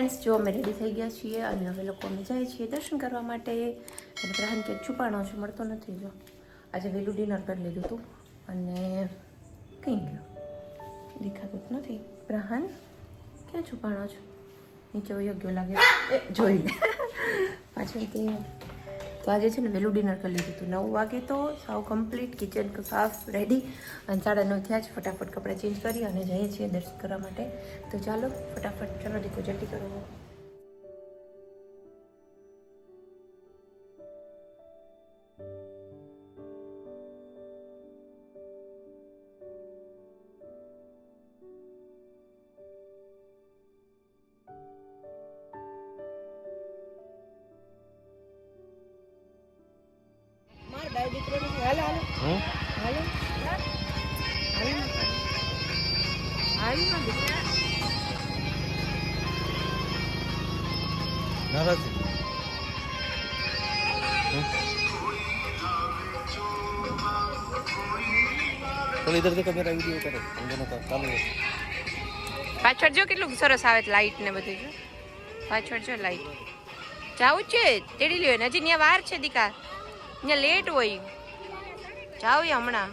Friends, જો અમે ready થઈ ગયા છીએ અને હવે લોકો અમે જાય છીએ દર્શન કરવા માટે. અને પ્રહાન કંઈક છુપાણો છે, મળતો નથી. જો આજે વહેલું ડિનર કરી લીધું હતું અને કંઈ ગયો દેખાતું જ નથી. પ્રહાન ક્યાં છુપાણો છે? નીચે યોગ્ય લાગે જોઈ લે પાછળથી. તો આજે છે ને વહેલું ડિનર કરી લીધું હતું. 9 વાગે તો સાવ કમ્પ્લીટ કિચન સાફ રેડી અને 9:30 થયા જ. ફટાફટ કપડાં ચેન્જ કરી અને જઈએ છીએ દર્શન કરવા માટે. તો ચાલો ફટાફટ, ચલો દીકો જલ્દી કરો. इधर देखो मेरा वीडियो करो हम दोनों का चालू है। પાછળ જો કેટલું સરસ આવે લાઈટ ને બધું. જો પાછળ જો લાઈટ. જાવું છે તેડી લ્યો ને, હજી ત્યાં વાર છે દીકા, ત્યાં લેટ હોય. જાવ હમણાં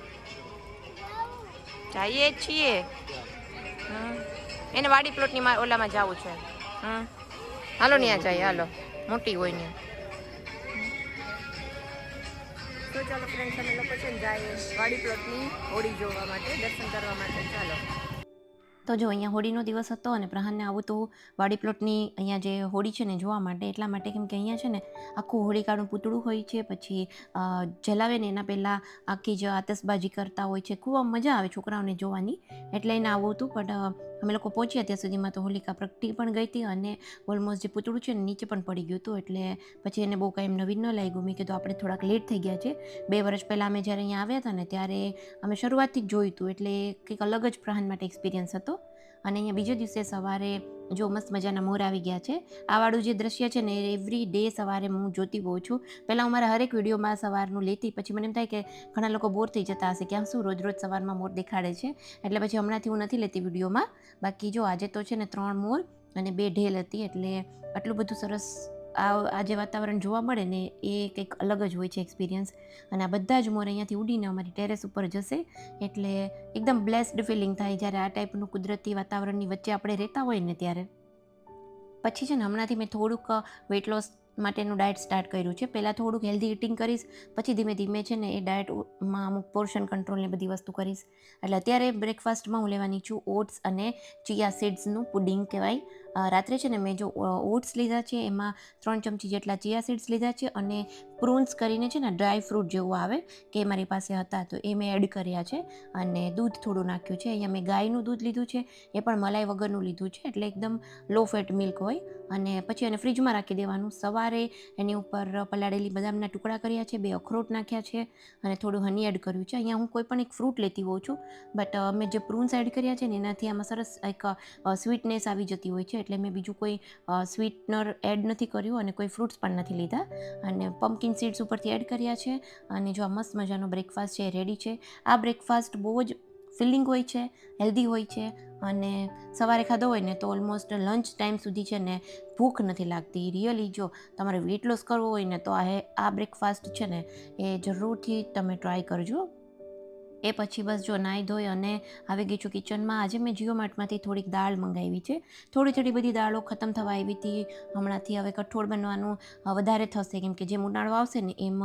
જઈએ છીએ. એને વાડી પ્લોટની ઓલામાં જવું છે. હાલો ત્યાં જાય, હાલો મોટી હોય ત્યાં. તો ચાલો ફ્રેન્ડ્સ, અમે લોકો છે ને જાય વાડી પ્લોટની હોડી જોવા માટે, દર્શન કરવા માટે. ચાલો. તો જો અહીંયા હોળીનો દિવસ હતો અને પ્રહાનને આવું તો વાડી પ્લોટની અહીંયા જે હોળી છે ને જોવા માટે. એટલા માટે કેમ કે અહીંયા છે ને આખું હોળિકાનું પૂતળું હોય છે, પછી જલાવે ને એના પહેલાં આખી જે આતશબાજી કરતા હોય છે. ખૂબ મજા આવે છોકરાઓને જોવાની, એટલે એને આવું હતું. પણ અમે લોકો પહોંચ્યા ત્યાં સુધીમાં તો હોલિકા પ્રગટી પણ ગઈ હતી અને ઓલમોસ્ટ જે પૂતળું છે ને નીચે પણ પડી ગયું હતું. એટલે પછી એને બહુ કાંઈ નવીન ન લાગ્યું. મેં કીધું આપણે થોડાક લેટ થઈ ગયા છે. 2 વર્ષ પહેલાં અમે જ્યારે અહીંયા આવ્યા હતા ને ત્યારે અમે શરૂઆતથી જ જોયું હતું, એટલે કંઈક અલગ જ પ્રહાન માટે એક્સપિરિયન્સ હતો. અને અહીંયા બીજો દિવસે સવારે જો મસ્ત મજાના મોર આવી ગયા છે. આ વાળું જે દ્રશ્ય છે ને એવરી ડે સવારે હું જોતી હોઉં છું. પહેલાં હું મારા હરેક વિડીયોમાં સવારનું લેતી, પછી મને એમ થાય કે ઘણા લોકો બોર થઈ જતા હશે, ક્યાં શું રોજ રોજ સવારમાં મોર દેખાડે છે. એટલે પછી હમણાંથી હું નથી લેતી વિડીયોમાં. બાકી જો આજે તો છે ને 3 મોર અને 2 ઢેલ હતી, એટલે આટલું બધું સરસ આજે વાતાવરણ જોવા મળે ને એ કંઈક અલગ જ હોય છે એક્સપિરિયન્સ. અને આ બધા જ મોર અહીંયાથી ઉડીને અમારી ટેરેસ ઉપર જશે, એટલે એકદમ બ્લેસ્ડ ફિલિંગ થાય જ્યારે આ ટાઈપનું કુદરતી વાતાવરણની વચ્ચે આપણે રહેતા હોય ને ત્યારે. પછી છે ને હમણાંથી મેં થોડુંક વેઇટ લોસ માટેનું ડાયટ સ્ટાર્ટ કર્યું છે. પહેલાં થોડુંક હેલ્ધી ઇટિંગ કરીશ, પછી ધીમે ધીમે છે ને એ ડાયટમાં અમુક પોર્શન કંટ્રોલને બધી વસ્તુ કરીશ. એટલે અત્યારે બ્રેકફાસ્ટમાં હું લેવાની છું ઓટ્સ અને ચિયા સીડ્સનું પુડિંગ કહેવાય. રાત્રે છે ને મેં જો ઓટ્સ લીધા છે, એમાં 3 ચમચી જેટલા ચિયા સીડ્સ લીધા છે અને પ્રૂન્સ કરીને છે ને ડ્રાય ફ્રૂટ જેવું આવે કે મારી પાસે હતા, તો એ મેં એડ કર્યા છે. અને દૂધ થોડું નાખ્યું છે. અહીંયા મેં ગાયનું દૂધ લીધું છે, એ પણ મલાઈ વગરનું લીધું છે, એટલે એકદમ લો ફેટ મિલ્ક હોય. અને પછી એને ફ્રીજમાં રાખી દેવાનું. સવારે એની ઉપર પલાળેલી બદામના ટુકડા કર્યા છે, 2 અખરોટ નાખ્યા છે અને થોડું હની એડ કર્યું છે. અહીંયા હું કોઈ પણ એક ફ્રૂટ લેતી હોઉં છું, બટ મેં જે પ્રૂન્સ એડ કર્યા છે ને એનાથી આમાં સરસ એક સ્વીટનેસ આવી જતી હોય છે, એટલે મેં બીજું કોઈ સ્વીટનર એડ નથી કર્યું અને કોઈ ફ્રૂટ્સ પણ નથી લીધા. અને પમ્પકિન સીડ્સ ઉપરથી એડ કર્યા છે. અને જો આ મસ્ત મજાનો બ્રેકફાસ્ટ છે એ રેડી છે. આ બ્રેકફાસ્ટ બહુ જ ફિલિંગ હોય છે, હેલ્ધી હોય છે અને સવારે ખાધો હોય ને તો ઓલમોસ્ટ લંચ ટાઈમ સુધી છે ને ભૂખ નથી લાગતી. રિયલી જો તમારે વેઇટ લોસ કરવો હોય ને તો આ બ્રેકફાસ્ટ છે ને એ જરૂરથી તમે ટ્રાય કરજો. એ પછી બસ જો નાહી ધોઈ અને આવી ગઈ છું કિચનમાં. આજે મેં જીઓ માર્ટમાંથી થોડીક દાળ મંગાવી છે. થોડી બધી દાળો ખતમ થવા આવી હતી હમણાંથી. હવે કઠોળ બનવાનું વધારે થશે, કેમ કે જેમ ઉનાળો આવશે ને એમ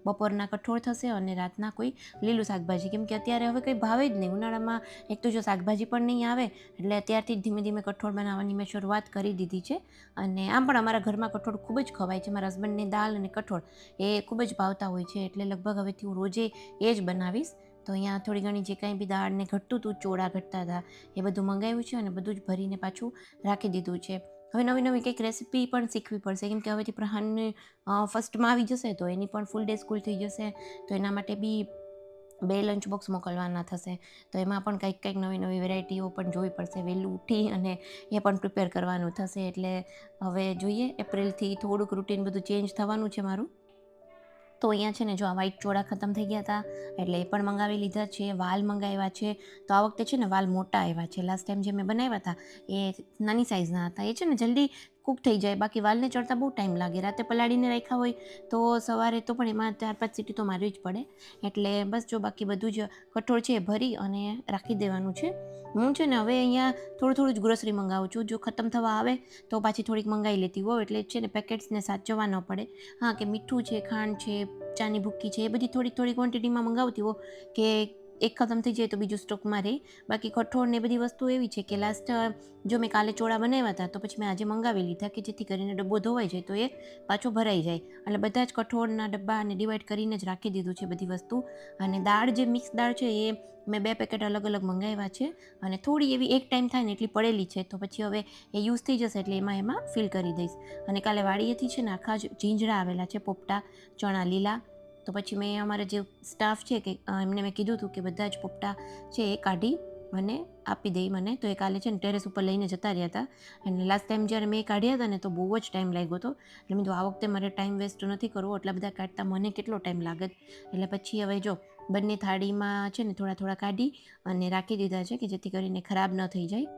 બપોરના કઠોળ થશે અને રાતના કોઈ લીલું શાકભાજી, કેમ કે અત્યારે હવે કંઈ ભાવે જ નહીં. ઉનાળામાં એક તો જો શાકભાજી પણ નહીં આવે, એટલે અત્યારથી જ ધીમે ધીમે કઠોળ બનાવવાની મેં શરૂઆત કરી દીધી છે. અને આમ પણ અમારા ઘરમાં કઠોળ ખૂબ જ ખવાય છે. મારા હસબન્ડને દાળ અને કઠોળ એ ખૂબ જ ભાવતા હોય છે, એટલે લગભગ હવેથી હું રોજે એ જ બનાવીશ. તો અહીંયા થોડી ઘણી જે કાંઈ બી દાળને ઘટતું હતું, ચોળા ઘટતા હતા, એ બધું મંગાવ્યું છે અને બધું જ ભરીને પાછું રાખી દીધું છે. હવે નવી કંઈક રેસીપી પણ શીખવી પડશે, કેમ કે હવેથી પ્રહાનને ફર્સ્ટમાં આવી જશે તો એની પણ ફૂલ ડે સ્કૂલ થઈ જશે, તો એના માટે બી 2 લંચ બોક્સ મોકલવાના થશે. તો એમાં પણ કંઈક નવી વેરાયટીઓ પણ જોવી પડશે. વહેલું ઉઠી અને એ પણ પ્રિપેર કરવાનું થશે. એટલે હવે જોઈએ, એપ્રિલથી થોડુંક રૂટીન બધું ચેન્જ થવાનું છે મારું. તો અહીંયા છે ને જો આ વ્હાઈટ ચોળા ખતમ થઈ ગયા હતા, એટલે એ પણ મંગાવી લીધા છે. વાલ મંગાવ્યા છે. તો આ વખતે છે ને વાલ મોટા આવ્યા છે. લાસ્ટ ટાઈમ જે મેં બનાવ્યા હતા એ નાની સાઇઝના હતા. એ છે ને જલ્દી કૂક થઈ જાય. બાકી વાલને ચડતા બહુ ટાઈમ લાગે. રાતે પલાળીને રાખ્યા હોય તો સવારે તો પણ એમાં 4-5 સીટી તો મારવી જ પડે. એટલે બસ જો બાકી બધું જ કઠોળ છે એ ભરી અને રાખી દેવાનું છે. હું છે ને હવે અહીંયા થોડું જ ગ્રોસરી મંગાવું છું. જો ખતમ થવા આવે તો પાછી થોડીક મંગાવી લેતી હોઉં, એટલે છે ને પેકેટ્સને સાચવવા ન પડે. હા, કે મીઠું છે, ખાંડ છે, ચાની ભૂકી છે, એ બધી થોડી ક્વોન્ટિટીમાં મંગાવતી હોઉં કે એક ખતમ થઈ જાય તો બીજું સ્ટોકમાં રહે. બાકી કઠોળ ને બધી વસ્તુ એવી છે કે લાસ્ટ જો મેં કાલે ચોળા બનાવ્યા હતા તો પછી મેં આજે મંગાવી લીધા કે જેથી કરીને ડબ્બો ધોવાઈ જાય તો એ પાછો ભરાઈ જાય. એટલે બધા જ કઠોળના ડબ્બાને ડિવાઈડ કરીને જ રાખી દીધું છે બધી વસ્તુ. અને દાળ, જે મિક્સ દાળ છે એ મેં 2 પેકેટ અલગ મંગાવ્યા છે અને થોડી એવી એક ટાઈમ થાય ને એટલી પડેલી છે, તો પછી હવે એ યુઝ થઈ જશે એટલે એમાં ફિલ કરી દઈશ. અને કાલે વાડીએથી છે ને આખા જ જીંજરા આવેલા છે, પોપટા, ચણા લીલા. તો પછી મેં અમારા જે સ્ટાફ છે કે એમને મેં કીધું હતું કે બધા જ પોપટા છે એ કાઢી અને આપી દઈ મને. તો એ કાલે છે ને ટેરેસ ઉપર લઈને જતા રહ્યા હતા. અને લાસ્ટ ટાઈમ જ્યારે મેં કાઢ્યા હતા ને તો બહુ જ ટાઈમ લાગ્યો હતો. એટલે મેં કીધું આ વખતે મારે ટાઈમ વેસ્ટ નથી કરવો, એટલા બધા કાઢતા મને કેટલો ટાઈમ લાગત. એટલે પછી હવે જો બંને થાળીમાં છે ને થોડા કાઢી અને રાખી દીધા છે કે જેથી કરીને ખરાબ ન થઈ જાય.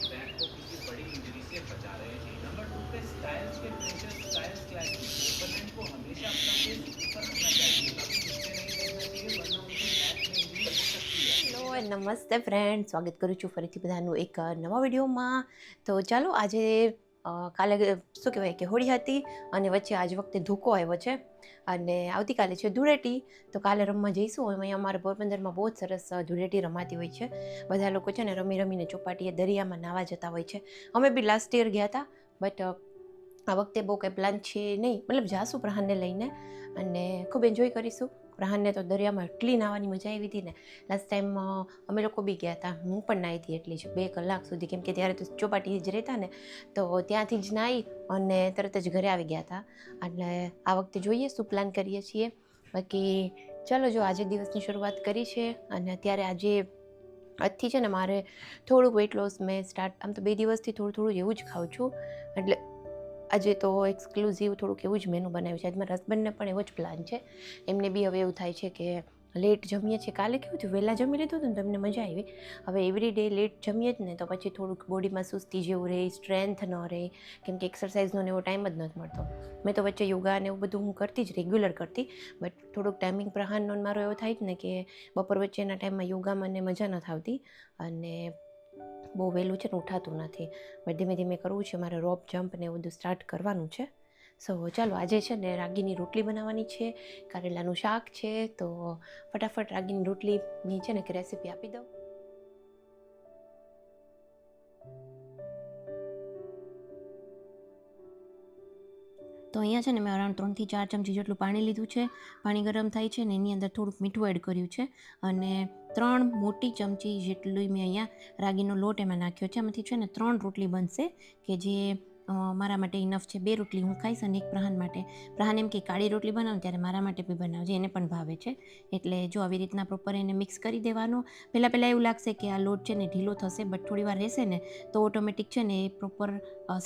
बैक को किसी बड़ी इंजरी से बचा रहे हैं। नंबर 2 पे स्टाइल्स के प्रेशर, स्टाइल्स क्लैशिंग। ओपोनेंट को हमेशा अपना फेस ऊपर रखना चाहिए, कभी नीचे नहीं देखना चाहिए, वरना उनके बैक में इंजरी हो सकती है। હેલો, નમસ્તે ફ્રેન્ડ, સ્વાગત કરું છું ફરીથી બધાનું એક નવા વિડીયોમાં. તો ચાલો આજે કાલે શું કહેવાય કે હોળી હતી અને વચ્ચે આજ વખતે ધોકો આવ્યો છે અને આવતીકાલે છે ધૂળેટી. તો કાલે રમવા જઈશું. અહીંયા અમારા પોરબંદરમાં બહુ જ સરસ ધૂળેટી રમાતી હોય છે. બધા લોકો છે ને રમીને ચોપાટીએ દરિયામાં નાહવા જતા હોય છે. અમે બી લાસ્ટ યર ગયા હતા, બટ આ વખતે બહુ કંઈ પ્લાન છે નહીં. મતલબ જાશું પ્રહાનને લઈને અને ખૂબ એન્જોય કરીશું. પ્રહાનને તો દરિયામાં એટલી નાહવાની મજા આવી હતી ને. લાસ્ટ ટાઈમ અમે લોકો બી ગયા હતા, હું પણ નાહી હતી એટલી જ 2 કલાક સુધી, કેમ કે ત્યારે તો ચોપાટી જ રહેતા ને, તો ત્યાંથી જ નાહી અને તરત જ ઘરે આવી ગયા હતા. એટલે આ વખતે જોઈએ શું પ્લાન કરીએ છીએ. બાકી ચાલો, જો આજે દિવસની શરૂઆત કરી છે અને અત્યારે આજથી છે ને મારે થોડુંક વેઇટ લોસ મેં સ્ટાર્ટ, આમ તો 2 દિવસથી થોડું એવું જ ખાઉં છું. એટલે આજે તો એક્સક્લુઝિવ થોડુંક એવું જ મેનુ બનાવ્યું છે. આજે મારા હસબન્ડને પણ એવો જ પ્લાન છે. એમને બી હવે એવું થાય છે કે લેટ જમીએ છીએ. કાલે કેવું થયું, વહેલા જમી લીધું હતું ને તો એમને મજા આવી. હવે એવરી ડે લેટ જમીએ જ ને તો પછી થોડુંક બોડીમાં સુસ્તી જેવું રહે, સ્ટ્રેન્થ ન રહે, કેમ કે એક્સરસાઇઝનો ને એવો ટાઈમ જ નથી મળતો. મેં તો વચ્ચે યોગા ને એવું બધું હું કરતી જ, રેગ્યુલર કરતી, બટ થોડુંક ટાઈમિંગ પ્રહાનનો મારો એવો થાય જ ને કે બપોર વચ્ચેના ટાઈમમાં યોગામાં મને મજા નથી આવતી અને બહુ વહેલું છે ને ઉઠાતું નથી. બટ ધીમે ધીમે કરવું છે. મારે રોપ જમ્પ ને એવું બધું સ્ટાર્ટ કરવાનું છે. સો ચાલો, આજે છે ને રાગીની રોટલી બનાવવાની છે, કારેલાનું શાક છે. તો ફટાફટ રાગીની રોટલીની છે ને એક રેસીપી આપી દઉં. તો અહીંયા છે ને મેં અરાઉન્ડ 3 થી 4 ચમચી જેટલું પાણી લીધું છે. પાણી ગરમ થાય છે ને એની અંદર થોડુંક મીઠું એડ કર્યું છે અને 3 મોટી ચમચી જેટલું મેં અહીંયા રાગીનો લોટ એમાં નાખ્યો છે. આમાંથી છે ને 3 રોટલી બનશે કે જે મારા માટે ઇનફ છે. 2 રોટલી હું ખાઈશ અને 1 પ્રહાન માટે. પ્રહાન એમ કે કાળી રોટલી બનાવું ત્યારે મારા માટે બી બનાવજે, એને પણ ભાવે છે. એટલે જો આવી રીતના પ્રોપર એને મિક્સ કરી દેવાનો. પહેલાં એવું લાગશે કે આ લોટ છે ને ઢીલો થશે, બટ થોડી વાર રહેશે ને તો ઓટોમેટિક છે ને એ પ્રોપર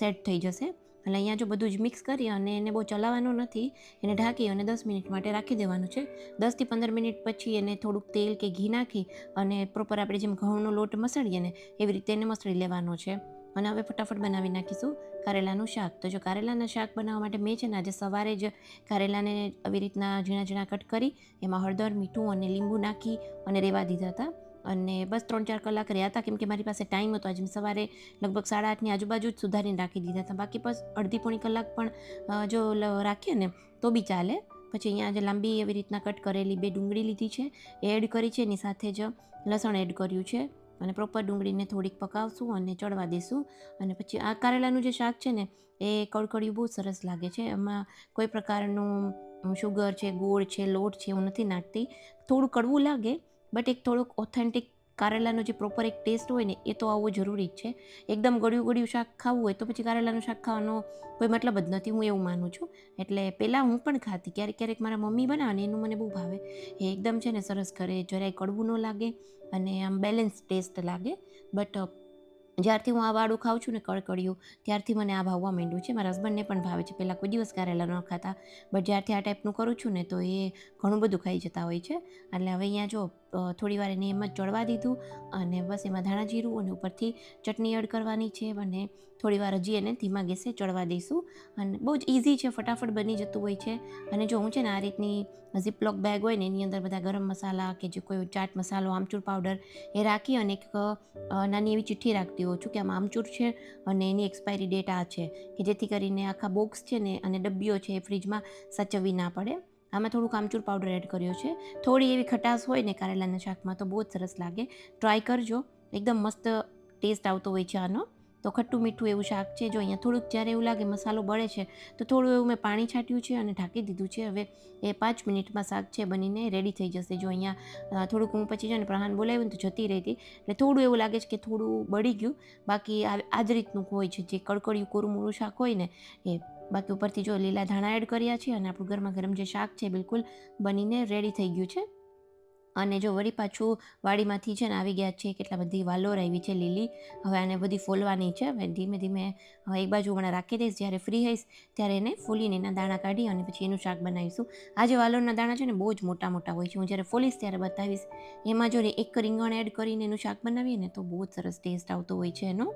સેટ થઈ જશે. એટલે અહીંયા જો બધું જ મિક્સ કરી અને એને બહુ ચલાવવાનું નથી, એને ઢાંકી અને 10 મિનિટ માટે રાખી દેવાનું છે. 10 થી 15 મિનિટ પછી એને થોડુંક તેલ કે ઘી નાખી અને પ્રોપર આપણે જેમ ઘઉંનો લોટ મસળીએ ને એવી રીતે એને મસળી લેવાનો છે. અને હવે ફટાફટ બનાવી નાખીશું કારેલાનું શાક. તો જો કારેલાના શાક બનાવવા માટે મેં છે ને આજે સવારે જ કારેલાને આવી રીતના ઝીણા કટ કરી એમાં હળદર, મીઠું અને લીંબુ નાખી અને રહેવા દીધા હતા. અને બસ 3-4 કલાક રહ્યા હતા, કેમ કે મારી પાસે ટાઈમ હતો. આજે સવારે લગભગ 8:30ની આજુબાજુ જ સુધારીને રાખી દીધા હતા. બાકી બસ અડધી-પોણી કલાક પણ જો રાખીએ ને તો બી ચાલે. પછી અહીંયા આજે લાંબી એવી રીતના કટ કરેલી 2 ડુંગળી લીધી છે, એ એડ કરી છે. એની સાથે જ લસણ એડ કર્યું છે અને પ્રોપર ડુંગળીને થોડીક પકાવશું અને ચડવા દઈશું. અને પછી આ કારેલાનું જે શાક છે ને એ કડકડિયું બહુ સરસ લાગે છે. એમાં કોઈ પ્રકારનું શુગર છે, ગોળ છે, લોટ છે એવું નથી નાખતી. થોડું કડવું લાગે, બટ એક થોડુંક ઓથેન્ટિક કારેલાનો જે પ્રોપર એક ટેસ્ટ હોય ને એ તો આવવો જરૂરી જ છે. એકદમ ગળ્યું શાક ખાવું હોય તો પછી કારેલાનું શાક ખાવાનો કોઈ મતલબ જ નથી, હું એવું માનું છું. એટલે પહેલાં હું પણ ખાતી, ક્યારેક મારા મમ્મી બનાવે ને એનું મને બહુ ભાવે. એ એકદમ છે ને સરસ કરે, જરાય કડવું ન લાગે અને આમ બેલેન્સ ટેસ્ટ લાગે. બટ જ્યારથી હું આ વાળું ખાઉં છું ને કડકડિયું, ત્યારથી મને આ ભાવવા માંડ્યું છે. મારા હસબન્ડને પણ ભાવે છે. પહેલાં કોઈ દિવસ કારેલા ન ખાતા, બટ જ્યારથી આ ટાઈપનું કરું છું ને તો એ ઘણું બધું ખાઈ જતા હોય છે. એટલે હવે અહીંયા જો થોડી વાર એને એમ જ ચડવા દીધું અને બસ એમાં ધાણા જીરું અને ઉપરથી ચટણી એડ કરવાની છે અને થોડી વાર હજી એને ધીમા ગેસે ચડવા દઈશું. અને બહુ જ ઇઝી છે, ફટાફટ બની જતું હોય છે. અને જો હું છે ને આ રીતની ઝીપલોક બેગ હોય ને એની અંદર બધા ગરમ મસાલા કે જે કોઈ ચાટ મસાલો, આમચૂર પાવડર એ રાખી અને એક નાની એવી ચિઠ્ઠી રાખતી હોઉં છું કે આમાં આમચૂર છે અને એની એક્સપાયરી ડેટ આ છે, કે જેથી કરીને આખા બોક્સ છે ને અને ડબ્બીઓ છે એ ફ્રીજમાં સાચવવી ના પડે. આમાં થોડુંક આમચૂર પાવડર એડ કર્યો છે. થોડી એવી ખટાશ હોય ને કારેલાના શાકમાં તો બહુ જ સરસ લાગે. ટ્રાય કરજો, એકદમ મસ્ત ટેસ્ટ આવતો હોય છે આનો. તો ખટ્ટું મીઠું એવું શાક છે. જો અહીંયા થોડુંક જ્યારે એવું લાગે મસાલો બળે છે તો થોડું એવું મેં પાણી છાંટ્યું છે અને ઢાંકી દીધું છે. હવે એ 5 મિનિટમાં શાક છે બનીને રેડી થઈ જશે. જો અહીંયા થોડુંક હું પછી છે ને પ્રહાન બોલાવ્યું ને તો જતી રહી હતી, એટલે થોડું એવું લાગે છે કે થોડું બળી ગયું. બાકી આ જ રીતનું હોય છે, જે કડકડિયું કોરું શાક હોય ને એ. બાકી ઉપરથી જો લીલા ધાણા એડ કર્યા છે અને આપણું ગરમા ગરમ જે શાક છે બિલકુલ બનીને રેડી થઈ ગયું છે. અને જો વળી પાછું વાડીમાંથી છે ને આવી ગયા છે કેટલા બધી વાલોર આવી છે લીલી. હવે આને બધી ફોલવાની છે. હવે ધીમે ધીમે એક બાજુ હમણાં રાખી દઈશ, જ્યારે ફ્રી હઈશ ત્યારે એને ફોલીને એના દાણા કાઢી અને પછી એનું શાક બનાવીશું. આ જે વાલોરના દાણા છે ને બહુ જ મોટા મોટા હોય છે. હું જ્યારે ફોલીશ ત્યારે બતાવીશ. એમાં જો એક રીંગણ એડ કરીને એનું શાક બનાવીએ ને તો બહુ જ સરસ ટેસ્ટ આવતો હોય છે એનો.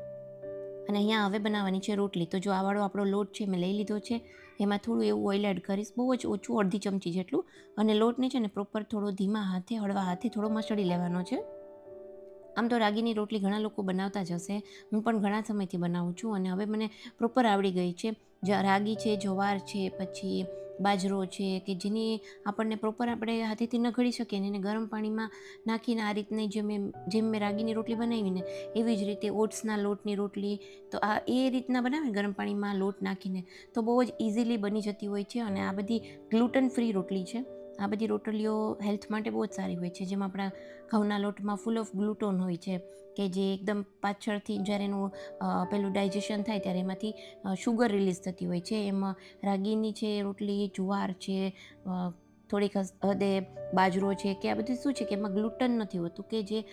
અને અહીંયા હવે બનાવવાની છે રોટલી. તો જો આ વાળો આપણો લોટ છે મેં લઈ લીધો છે. એમાં થોડું એવું ઓઇલ એડ કરીશ, બહુ જ ઓછું, અડધી ચમચી જેટલું. અને લોટને છે ને પ્રોપર થોડો ધીમા હાથે, હળવા હાથે થોડો મસળી લેવાનો છે. આમ તો રાગીની રોટલી ઘણા લોકો બનાવતા જ હશે, હું પણ ઘણા સમયથી બનાવું છું અને હવે મને પ્રોપર આવડી ગઈ છે. રાગી છે, જવાર છે, પછી બાજરો છે, કે જેની આપણને પ્રોપર આપણે હાથેથી ન ઘડી શકીએ ને એને ગરમ પાણીમાં નાખીને આ રીતની જેમ મેં રાગીની રોટલી બનાવીને એવી જ રીતે ઓટ્સના લોટની રોટલી તો આ એ રીતના બનાવે ને ગરમ પાણીમાં લોટ નાખીને તો બહુ જ ઇઝીલી બની જતી હોય છે. અને આ બધી ગ્લુટન ફ્રી રોટલી છે. આ બધી રોટલીઓ હેલ્થ માટે બહુ જ સારી હોય છે. જેમાં આપણા ઘઉંના લોટમાં ફૂલ ઓફ ગ્લુટોન હોય છે, કે જે એકદમ પાછળથી જ્યારે એનું પેલું ડાયજેશન થાય ત્યારે એમાંથી શુગર રિલીઝ થતી હોય છે. એમાં રાગીની છે રોટલી, જુવાર છે, થોડીક હદે બાજરો છે, કે આ બધું શું છે કે એમાં ગ્લુટન નથી હોતું, કે જે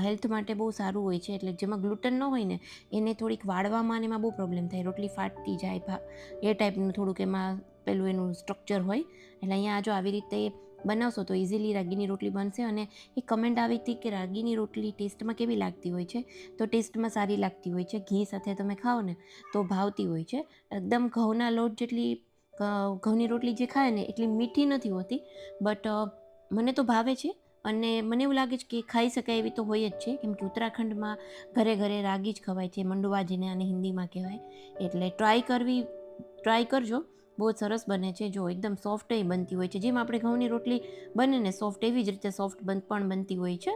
હેલ્થ માટે બહુ સારું હોય છે. એટલે જેમાં ગ્લુટન ન હોય ને એને થોડીક વાળવામાં ને એમાં બહુ પ્રોબ્લેમ થાય, રોટલી ફાટતી જાય, એ ટાઈપનું થોડુંક એમાં પેલું એનું સ્ટ્રક્ચર હોય. એટલે અહીંયા જો આવી રીતે બનાવશો તો ઇઝીલી રાગીની રોટલી બનશે. અને એ કમેન્ટ આવી હતી કે રાગીની રોટલી ટેસ્ટમાં કેવી લાગતી હોય છે, તો ટેસ્ટમાં સારી લાગતી હોય છે. ઘી સાથે તમે ખાઓ ને તો ભાવતી હોય છે. એકદમ ઘઉંના લોટ જેટલી ઘઉંની રોટલી જે ખાય ને એટલી મીઠી નથી હોતી, બટ મને તો ભાવે છે. અને મને એવું લાગે છે કે ખાઈ શકાય એવી તો હોય જ છે, કેમ કે ઉત્તરાખંડમાં ઘરે ઘરે રાગી જ ખવાય છે, મંડવા જેને આને હિન્દીમાં કહેવાય. એટલે ટ્રાય કરજો, બહુ જ સરસ બને છે. જો એકદમ સોફ્ટ બનતી હોય છે, જેમ આપણે ઘઉંની રોટલી બને ને સોફ્ટ, એવી જ રીતે સોફ્ટ પણ બનતી હોય છે.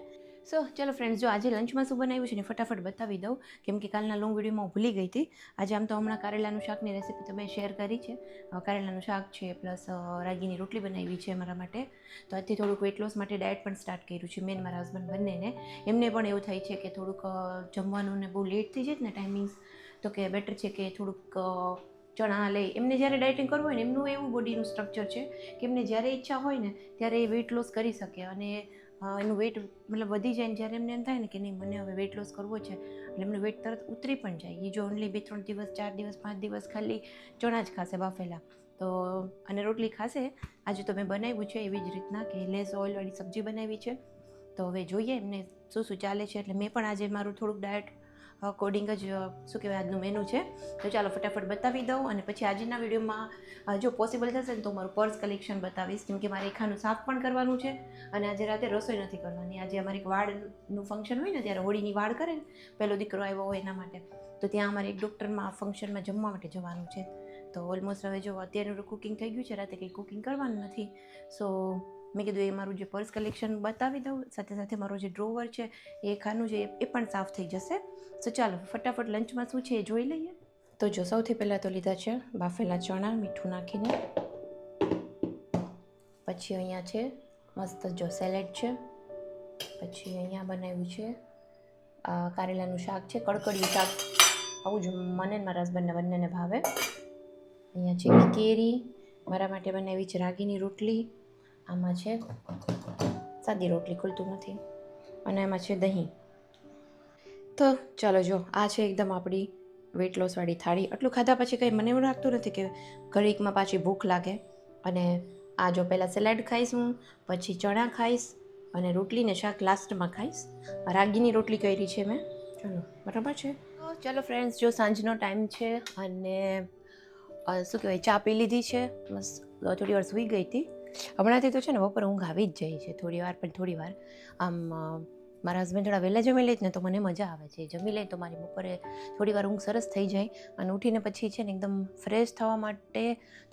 સો ચલો ફ્રેન્ડ્સ, જો આજે લંચમાં શું બનાવ્યું છે ને ફટાફટ બતાવી દઉં, કેમ કે કાલના લોંગ વિડીયોમાં ભૂલી ગઈ હતી. આજે આમ તો હમણાં કારેલાનું શાકની રેસીપી તો મેં શેર કરી છે. કારેલાનું શાક છે પ્લસ રાગીની રોટલી બનાવી છે મારા માટે. તો આજથી થોડુંક વેટ લોસ માટે ડાયટ પણ સ્ટાર્ટ કર્યું છે મેં મારા હસબન્ડ બંનેને. એમને પણ એવું થાય છે કે થોડુંક જમવાનું ને બહુ લેટ થઈ જાય ને ટાઈમિંગ્સ, તો કે બેટર છે કે થોડુંક ચણા લઈ. એમને જ્યારે ડાયટિંગ કરવું હોય ને એમનું એવું બોડીનું સ્ટ્રક્ચર છે કે એમને જ્યારે ઈચ્છા હોય ને ત્યારે એ વેટ લોસ કરી શકે. અને એનું વેટ મતલબ વધી જાય ને જ્યારે એમને એમ થાય ને કે નહીં મને હવે વેટ લોસ કરવો છે, એટલે એમનું વેટ તરત ઉતરી પણ જાય. એ જો ઓનલી 2-3 દિવસ, 4 દિવસ, 5 દિવસ ખાલી ચણા જ ખાશે બાફેલા તો, અને રોટલી ખાશે. આજે તો મેં બનાવ્યું છે એવી જ રીતના કે લેસ ઓઇલવાળી સબ્જી બનાવી છે. તો હવે જોઈએ એમને શું ચાલે છે. એટલે મેં પણ આજે મારું થોડુંક ડાયટ અકોર્ડિંગ જ શું કહેવાય આજનું મેનુ છે. તો ચાલો ફટાફટ બતાવી દઉં. અને પછી આજના વિડીયોમાં જો પોસિબલ થશે ને તો મારું પર્સ કલેક્શન બતાવીશ, કેમ કે મારે ખાનું સાફ પણ કરવાનું છે અને આજે રાતે રસોઈ નથી કરવાની. આજે અમારે એક વાળનું ફંક્શન હોય ને, ત્યારે હોળીની વાળ કરે ને, પહેલો દીકરો આવ્યો હોય એના માટે, તો ત્યાં અમારે એક ડૉક્ટરમાં ફંક્શનમાં જમવા માટે જવાનું છે. તો ઓલમોસ્ટ હવે જો અત્યારનું કુકિંગ થઈ ગયું છે, રાતે કંઈ કુકિંગ કરવાનું નથી. સો મેં કીધું એ મારું જે પર્સ કલેક્શન બતાવી દઉં, સાથે સાથે મારો જે ડ્રોવર છે એ ખાનું છે એ પણ સાફ થઈ જશે. સો ચાલો ફટાફટ લંચમાં શું છે એ જોઈ લઈએ. તો જો સૌથી પહેલાં તો લીધા છે બાફેલા ચણા મીઠું નાખીને. પછી અહીંયા છે મસ્ત જો સેલેડ છે. પછી અહીંયા બનાવ્યું છે કારેલાનું શાક છે, કડકડિયું શાક. આવું જ મને મારા હસબન્ડને બંનેને ભાવે. અહીંયા છે કેરી, મારા માટે બનાવી છે રાગીની રોટલી. આમાં છે સાદી રોટલી, ખુલતું નથી. અને એમાં છે દહીં. તો ચાલો જો આ છે એકદમ આપણી વેટ લોસવાળી થાળી. આટલું ખાધા પછી કંઈ મને એવું લાગતું નથી કે ઘડીકમાં પાછી ભૂખ લાગે. અને આ જો પહેલાં સલાડ ખાઈશ હું, પછી ચણા ખાઈશ અને રોટલી ને શાક લાસ્ટમાં ખાઈશ. રાગીની રોટલી કરી છે મેં. ચાલો બરાબર છે. તો ચાલો ફ્રેન્ડ્સ, જો સાંજનો ટાઈમ છે અને શું કહેવાય, ચા પી લીધી છે. બસ થોડી વાર સૂઈ ગઈ હતી. હમણાંથી તો છે ને બપોરે ઊંઘ આવી જ જાય છે થોડી વાર. આમ મારા હસબન્ડ થોડા વહેલા જમી લે ને તો મને મજા આવે છે. જમી લે તો મારી બપોરે થોડી વાર ઊંઘ સરસ થઈ જાય. અને ઉઠીને પછી છે ને એકદમ ફ્રેશ થવા માટે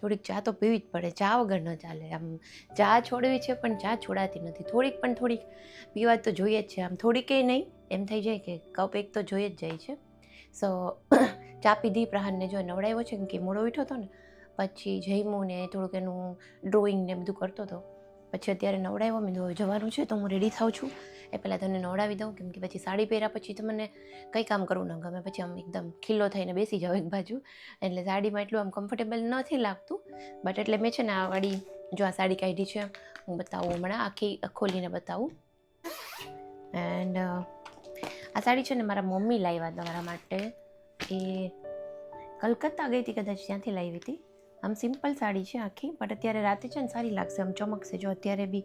થોડીક ચા તો પીવી જ પડે. ચા વગર ન ચાલે. આમ ચા છોડવી છે પણ ચા છોડાતી નથી. થોડીક પીવા તો જોઈએ જ છે. આમ થોડીકે નહીં, એમ થઈ જાય કે કપ એક તો જોઈએ જ જાય છે. સો ચા પીધી. પ્રહારને જો નવડાવ્યો છે કે મોડો ઉઠ્યો હતો ને, પછી જમ્યું ને થોડુંક એનું ડ્રોઈંગ ને બધું કરતો હતો. પછી અત્યારે નવડાવ્યો. મેં જવાનું છે તો હું રેડી થાઉં છું. એ પહેલાં તને નવડાવી દઉં, કેમ કે પછી સાડી પહેર્યા પછી તો મને કંઈ કામ કરવું ન ગમે. પછી આમ એકદમ ખીલ્લો થઈને બેસી જાઉં એક બાજુ. એટલે સાડીમાં એટલું આમ કમ્ફર્ટેબલ નથી લાગતું. બટ એટલે મેં છે ને આ વાળી જો આ સાડી કાઢી છે, હું બતાવું હમણાં, આખી ખોલીને બતાવું. એન્ડ આ સાડી છે ને મારા મમ્મી લાવ્યા હતા મારા માટે. એ કલકત્તા ગઈ હતી કદાચ, ત્યાંથી લાવી હતી. આમ સિમ્પલ સાડી છે આખી, બટ અત્યારે રાતે છે ને સારી લાગશે, આમ ચમકશે. જો અત્યારે બી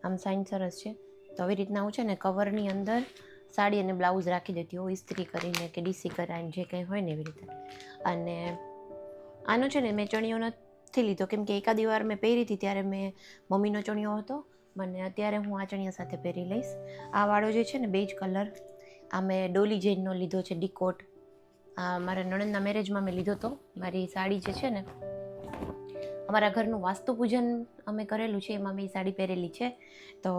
આમ સાઇન સરસ છે. તો આવી રીતના હું છે ને કવરની અંદર સાડી અને બ્લાઉઝ રાખી દેતી હોઉં, ઇસ્ત્રી કરીને કે ડીસી કરાવીને, જે કંઈ હોય ને એવી રીતે. અને આનો છે ને મેં ચણિયો નથી લીધો, કેમ કે એકાદી વાર મેં પહેરી હતી ત્યારે મેં મમ્મીનો ચણિયો હતો. મને અત્યારે હું આ ચણિયા સાથે પહેરી લઈશ. આ વાળો જે છે ને બેજ કલર, આ મેં ડોલી જૈનનો લીધો છે, ડીકોટ. આ મારા નણંદના મેરેજમાં મેં લીધો હતો. મારી સાડી જે છે ને, અમારા ઘરનું વાસ્તુ પૂજન અમે કરેલું છે, એમાં મેં સાડી પહેરેલી છે. તો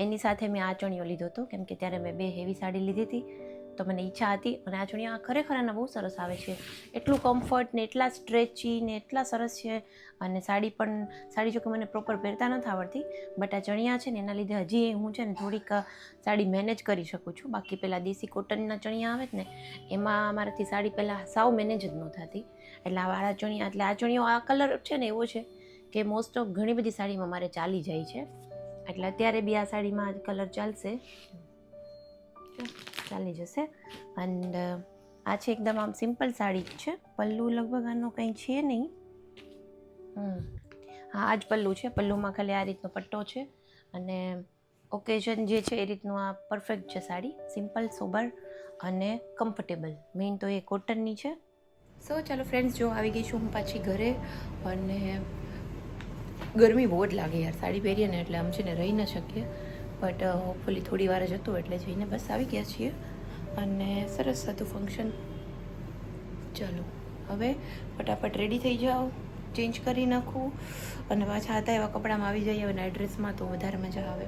એની સાથે મેં આ ચણિયો લીધો હતો, કેમ કે ત્યારે મેં 2 હેવી સાડી લીધી હતી. તો મને ઈચ્છા હતી. અને આ ચણિયા ખરેખર આના બહુ સરસ આવે છે. એટલું કમ્ફર્ટ ને એટલા સ્ટ્રેચી ને એટલા સરસ છે. અને સાડી જો કે મને પ્રોપર પહેરતા નથી આવડતી, બટ આ ચણિયા છે ને એના લીધે હજી હું છે ને થોડીક સાડી મેનેજ કરી શકું છું. બાકી પહેલાં દેશી કોટનના ચણિયા આવે ને એમાં મારાથી સાડી પહેલાં સાવ મેનેજ જ ન થતી. એટલે આ વાળા ચણિયા, એટલે આ ચણિયો આ કલર છે ને એવો છે કે મોસ્ટ ઓફ ઘણી બધી સાડીમાં મારે ચાલી જાય છે. એટલે અત્યારે બી આ સાડીમાં કલર ચાલશે, ચાલી જશે. એન્ડ આ છે એકદમ આમ સિમ્પલ સાડી છે. પલ્લુ લગભગ આનો કંઈ છે નહીં. હા, આ જ પલ્લુ છે. પલ્લુમાં ખાલી આ રીતનો પટ્ટો છે. અને ઓકેઝન જે છે એ રીતનું આ પરફેક્ટ છે સાડી. સિમ્પલ, સોબર અને કમ્ફર્ટેબલ. મેઇન તો એ કોટનની છે. સો ચાલો ફ્રેન્ડ્સ, જો આવી ગઈ છું હું પાછી ઘરે. અને ગરમી બહુ જ લાગે યાર, સાડી પહેરીએ ને એટલે આમ છે ને રહી ન શકીએ. બટ હોપફુલી થોડી વાર જ હતું એટલે જઈને બસ આવી ગયા છીએ. અને સરસ હતું ફંક્શન. ચાલો હવે ફટાફટ રેડી થઈ જાઓ, ચેન્જ કરી નાખું અને પાછા હતા એવા કપડામાં આવી જઈએ. અને એડ્રેસમાં તો વધારે મજા આવે.